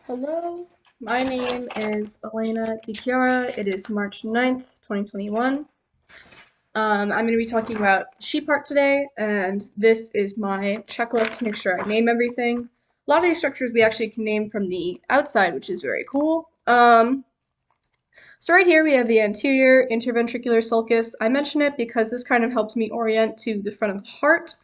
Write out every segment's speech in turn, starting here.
Hello, my name is Elena DiChiara. It is March 9th, 2021. I'm going to be talking about the sheet part today, and this is my checklist to make sure I name everything. A lot of these structures we actually can name from the outside, which is very cool. So right here we have the anterior interventricular sulcus. I mention it because this kind of helped me orient to the front of the heart.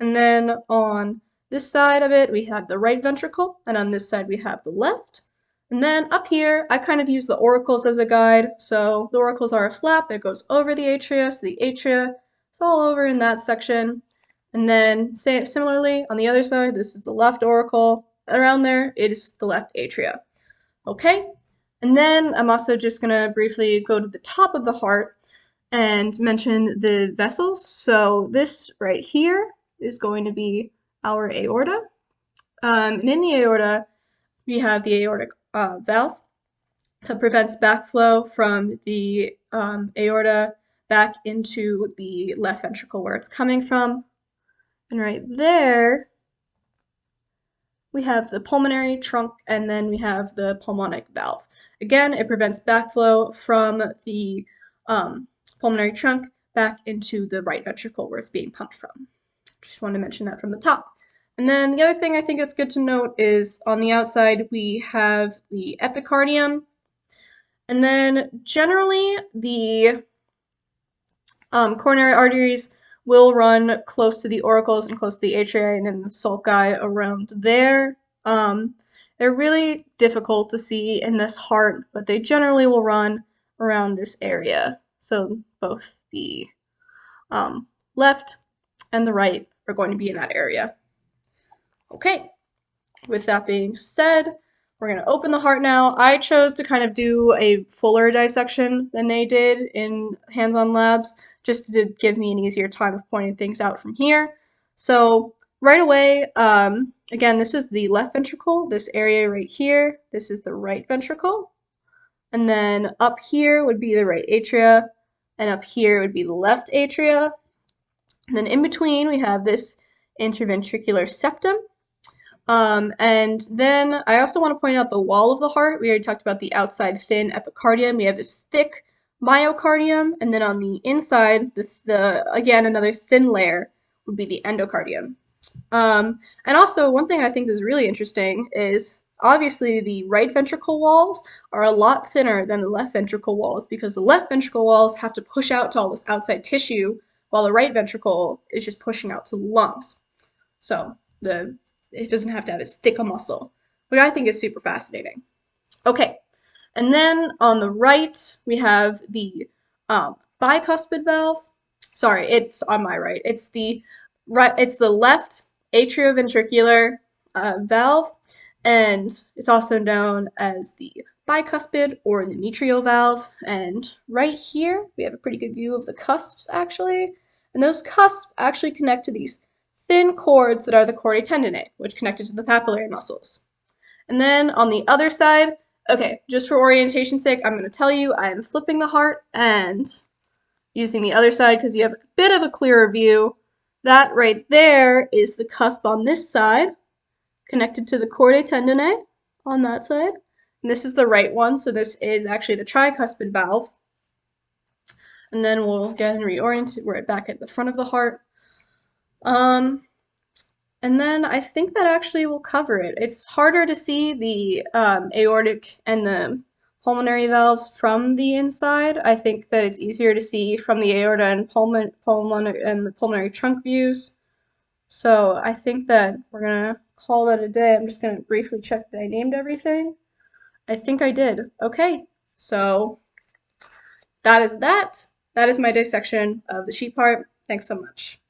And then on this side of it, we have the right ventricle, and on this side we have the left. And then up here, I kind of use the auricles as a guide. So the auricles are a flap that goes over the atria, so the atria is all over in that section. And then similarly, on the other side, this is the left auricle. Around there, it is the left atria. Okay? And then I'm also just going to briefly go to the top of the heart and mention the vessels. So this right here is going to be our aorta. And in the aorta, we have the aortic valve that prevents backflow from the aorta back into the left ventricle where it's coming from. And right there, we have the pulmonary trunk, and then we have the pulmonic valve. Again, it prevents backflow from the pulmonary trunk back into the right ventricle where it's being pumped from. Just wanted to mention that from the top. And then the other thing I think it's good to note is on the outside we have the epicardium. And then generally the coronary arteries will run close to the auricles and close to the atria and in the sulci around there. They're really difficult to see in this heart, but they generally will run around this area. So both the left and the right are going to be in that area. Okay, with that being said, we're going to open the heart now. I chose to kind of do a fuller dissection than they did in hands-on labs, just to give me an easier time of pointing things out from here. So right away, again, this is the left ventricle, this area right here. This is the right ventricle. And then up here would be the right atria, and up here would be the left atria. And then in between, we have this interventricular septum. And then I also want to point out the wall of the heart. We already talked about the outside thin epicardium. We have this thick myocardium, and then on the inside, again, another thin layer would be the endocardium. And also, one thing I think is really interesting is obviously the right ventricle walls are a lot thinner than the left ventricle walls because the left ventricle walls have to push out to all this outside tissue while the right ventricle is just pushing out to the lungs. So it doesn't have to have as thick a muscle, which I think is super fascinating. Okay, and then on the right, we have the bicuspid valve. Sorry, it's on my right. It's the left atrioventricular valve, and it's also known as the bicuspid or the mitral valve. And right here, we have a pretty good view of the cusps, actually. And those cusps actually connect to these thin cords that are the chordae tendineae, which connect it to the papillary muscles. And then on the other side, okay, just for orientation's sake, I'm going to tell you I am flipping the heart and using the other side because you have a bit of a clearer view. That right there is the cusp on this side, connected to the chordae tendineae on that side. And this is the right one, so this is actually the tricuspid valve. And then we'll again reorient it. We're back at the front of the heart. And then I think that actually will cover it. It's harder to see the aortic and the pulmonary valves from the inside. I think that it's easier to see from the aorta and the pulmonary trunk views. So I think that we're gonna call that a day. I'm just gonna briefly check that I named everything. I think I did. Okay, so that is that. That is my dissection of the sheet part. Thanks so much.